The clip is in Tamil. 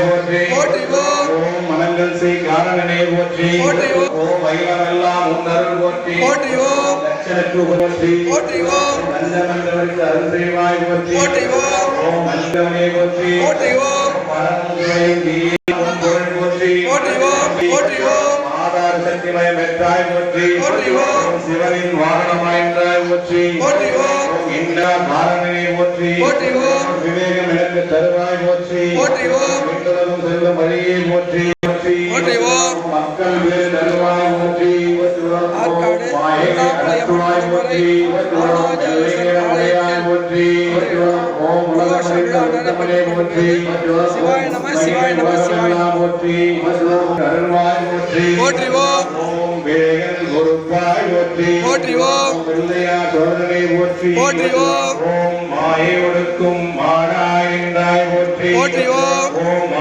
போற்றி போற்றி ஓம் ஓம் மனங்கள் செய் காரணனே போற்றி போற்றி ஓம் அகிலமெல்லாம் உன்னருள் போற்றி போற்றி ஓம் லட்சணக்கு போற்றி போற்றி ஓம் நஞ்சமந்தவருக்கு அருள் செய்வாய் போற்றி போற்றி ஓம் ஓம் மனிதவனே போற்றி போற்றி ஓம் போற்றி போற்றி ஓம் போற்றி ஓம் ஆதார சக்திமயம் பெற்றாய் போற்றி போற்றி ஓம் சிவனின் வாகனமாய்ந்தாய் போற்றி போற்றி ஓம் இந்திரா காரணனே போற்றி போற்றி ஓம் விவேகம் எனக்கு தருவாய் போற்றி போற்றி ஓம் மீண்டும் செல்லும் வழியை போற்றி போற்றி ஓம் மக்கள் வேறு தருவாய் போற்றி ஆற்காடு அகற்றுவாய் போற்றி போற்றி ஓம் உலகமனே போற்றி சிவாய நம சிவாய நம சிவாய போற்றி அருள்வாய் போற்றி போற்றி ஓம் ஓம் வேகன் பொறுப்பாய் போற்றி போற்றி ஓம் பிள்ளையா சோதனை போற்றி போற்றி ஓம் ஓம் மாயை ஒடுக்கும் மானாய் போற்றி போற்றி ஓம் ஓம்